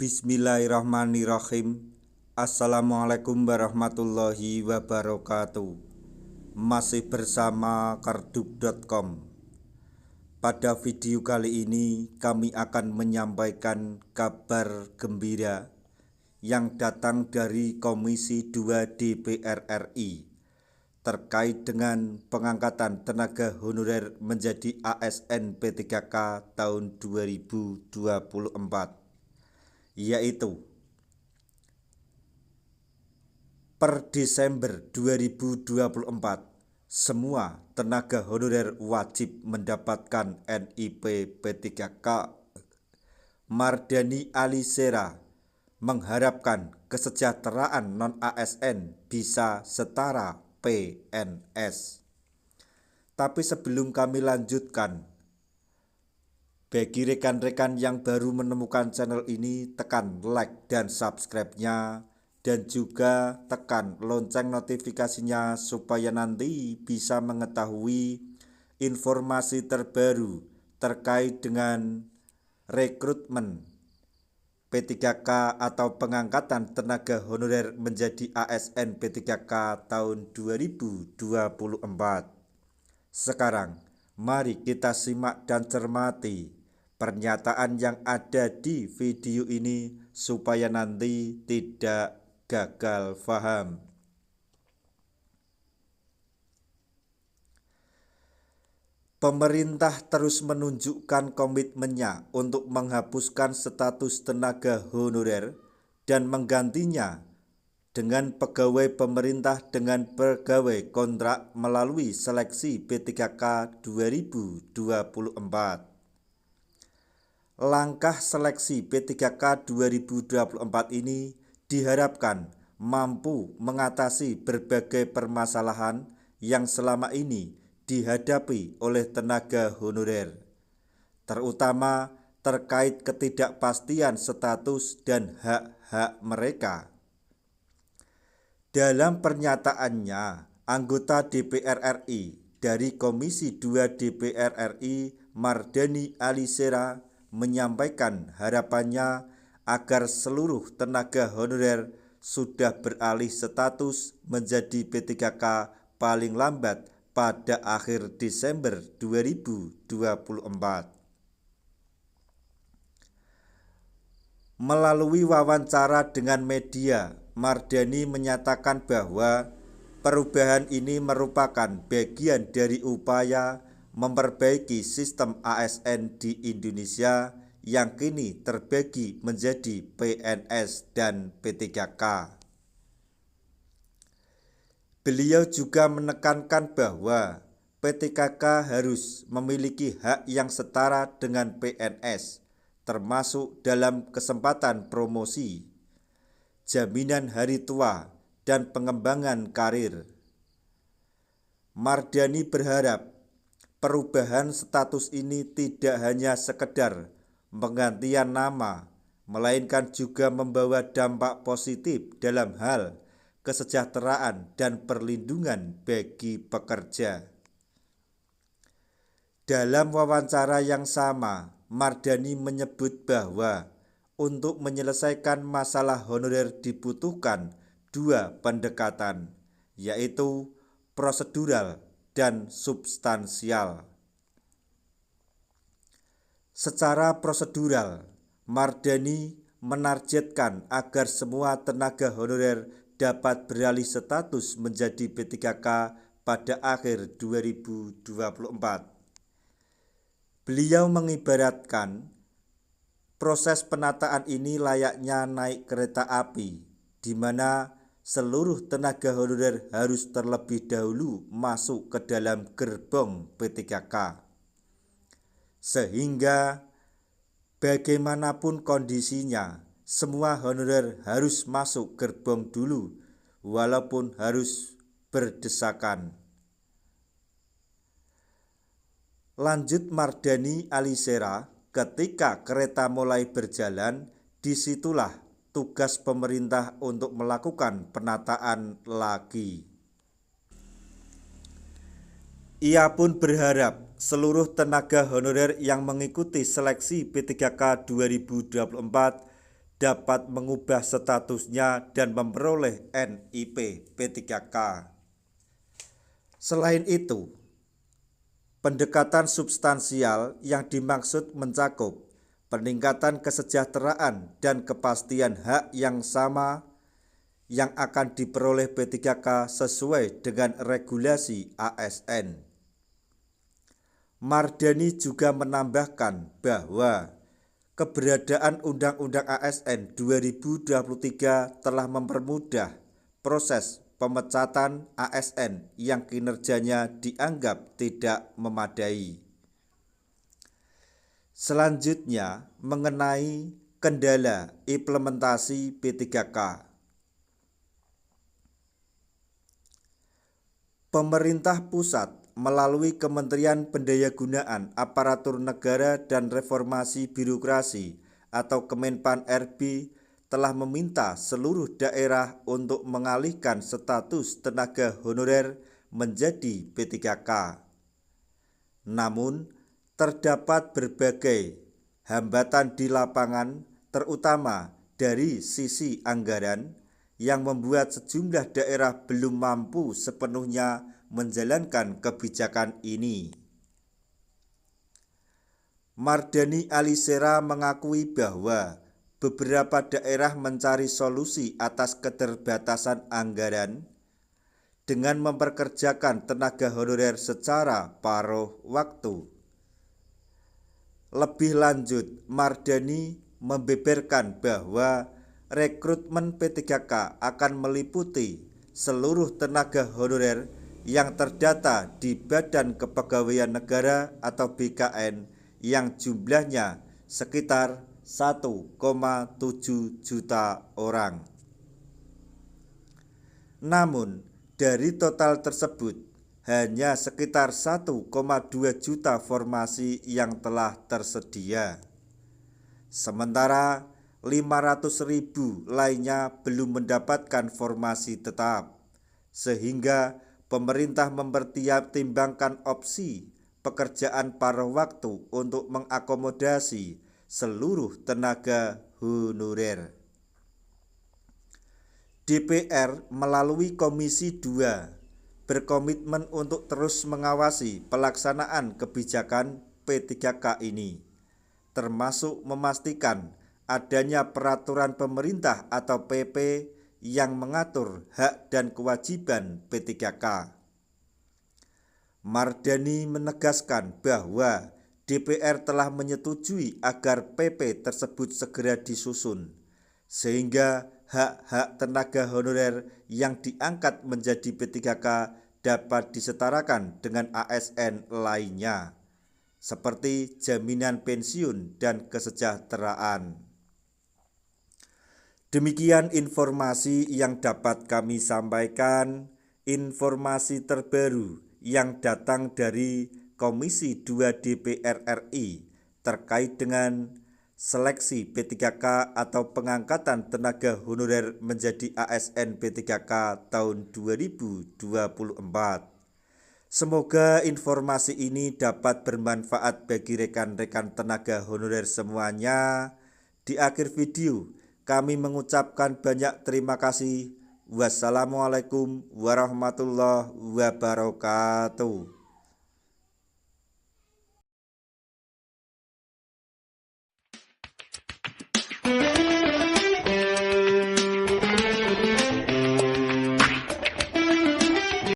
Bismillahirrahmanirrahim. Assalamualaikum warahmatullahi wabarakatuh. Masih bersama kardub.com. Pada video kali ini kami akan menyampaikan kabar gembira yang datang dari Komisi 2 DPR RI terkait dengan pengangkatan tenaga honorer menjadi ASN P3K tahun 2024, yaitu per Desember 2024 semua tenaga honorer wajib mendapatkan NIP P3K. Mardani Alisera mengharapkan kesejahteraan non-ASN bisa setara PNS. Tapi sebelum kami lanjutkan, bagi rekan-rekan yang baru menemukan channel ini, tekan like dan subscribe-nya, dan juga tekan lonceng notifikasinya supaya nanti bisa mengetahui informasi terbaru terkait dengan rekrutmen P3K atau pengangkatan tenaga honorer menjadi ASN P3K tahun 2024. Sekarang, mari kita simak dan cermati pernyataan yang ada di video ini supaya nanti tidak gagal paham. Pemerintah terus menunjukkan komitmennya untuk menghapuskan status tenaga honorer dan menggantinya dengan pegawai pemerintah dengan pegawai kontrak melalui seleksi P3K 2024. Langkah seleksi P3K 2024 ini diharapkan mampu mengatasi berbagai permasalahan yang selama ini dihadapi oleh tenaga honorer, terutama terkait ketidakpastian status dan hak-hak mereka. Dalam pernyataannya, anggota DPR RI dari Komisi 2 DPR RI Mardani Alisera menyampaikan harapannya agar seluruh tenaga honorer sudah beralih status menjadi P3K paling lambat pada akhir Desember 2024. Melalui wawancara dengan media, Mardani menyatakan bahwa perubahan ini merupakan bagian dari upaya memperbaiki sistem ASN di Indonesia yang kini terbagi menjadi PNS dan P3K. Beliau juga menekankan bahwa P3K harus memiliki hak yang setara dengan PNS, termasuk dalam kesempatan promosi, jaminan hari tua, dan pengembangan karir. Mardani berharap perubahan status ini tidak hanya sekedar penggantian nama, melainkan juga membawa dampak positif dalam hal kesejahteraan dan perlindungan bagi pekerja. Dalam wawancara yang sama, Mardani menyebut bahwa untuk menyelesaikan masalah honorer dibutuhkan dua pendekatan, yaitu prosedural dan substansial. Secara prosedural, Mardani menargetkan agar semua tenaga honorer dapat beralih status menjadi P3K pada akhir 2024. Beliau mengibaratkan proses penataan ini layaknya naik kereta api, di mana seluruh tenaga honorer harus terlebih dahulu masuk ke dalam gerbong P3K. Sehingga bagaimanapun kondisinya, semua honorer harus masuk gerbong dulu, walaupun harus berdesakan. Lanjut Mardani Alisera, ketika kereta mulai berjalan, disitulah tugas pemerintah untuk melakukan penataan lagi. Ia pun berharap seluruh tenaga honorer yang mengikuti seleksi P3K 2024 dapat mengubah statusnya dan memperoleh NIP P3K. Selain itu, pendekatan substansial yang dimaksud mencakup peningkatan kesejahteraan dan kepastian hak yang sama yang akan diperoleh P3K sesuai dengan regulasi ASN. Mardani juga menambahkan bahwa keberadaan Undang-Undang ASN 2023 telah mempermudah proses pemecatan ASN yang kinerjanya dianggap tidak memadai. Selanjutnya, mengenai kendala implementasi P3K. Pemerintah pusat melalui Kementerian Pendayagunaan Aparatur Negara dan Reformasi Birokrasi atau Kemenpan RB telah meminta seluruh daerah untuk mengalihkan status tenaga honorer menjadi P3K. Namun, terdapat berbagai hambatan di lapangan, terutama dari sisi anggaran, yang membuat sejumlah daerah belum mampu sepenuhnya menjalankan kebijakan ini. Mardani Alisera mengakui bahwa beberapa daerah mencari solusi atas keterbatasan anggaran dengan memperkerjakan tenaga honorer secara paruh waktu. Lebih lanjut, Mardani membeberkan bahwa rekrutmen P3K akan meliputi seluruh tenaga honorer yang terdata di Badan Kepegawaian Negara atau BKN yang jumlahnya sekitar 1,7 juta orang. Namun, dari total tersebut, hanya sekitar 1,2 juta formasi yang telah tersedia. Sementara 500.000 lainnya belum mendapatkan formasi tetap, sehingga pemerintah mempertimbangkan opsi pekerjaan paruh waktu untuk mengakomodasi seluruh tenaga honorer. DPR melalui Komisi 2 berkomitmen untuk terus mengawasi pelaksanaan kebijakan P3K ini, termasuk memastikan adanya peraturan pemerintah atau PP yang mengatur hak dan kewajiban P3K. Mardani menegaskan bahwa DPR telah menyetujui agar PP tersebut segera disusun, sehingga hak-hak tenaga honorer yang diangkat menjadi P3K dapat disetarakan dengan ASN lainnya, seperti jaminan pensiun dan kesejahteraan. Demikian informasi yang dapat kami sampaikan. Informasi terbaru yang datang dari Komisi 2 DPR RI terkait dengan seleksi P3K atau pengangkatan tenaga honorer menjadi ASN P3K tahun 2024. Semoga informasi ini dapat bermanfaat bagi rekan-rekan tenaga honorer semuanya. Di akhir video, kami mengucapkan banyak terima kasih. Wassalamualaikum warahmatullahi wabarakatuh.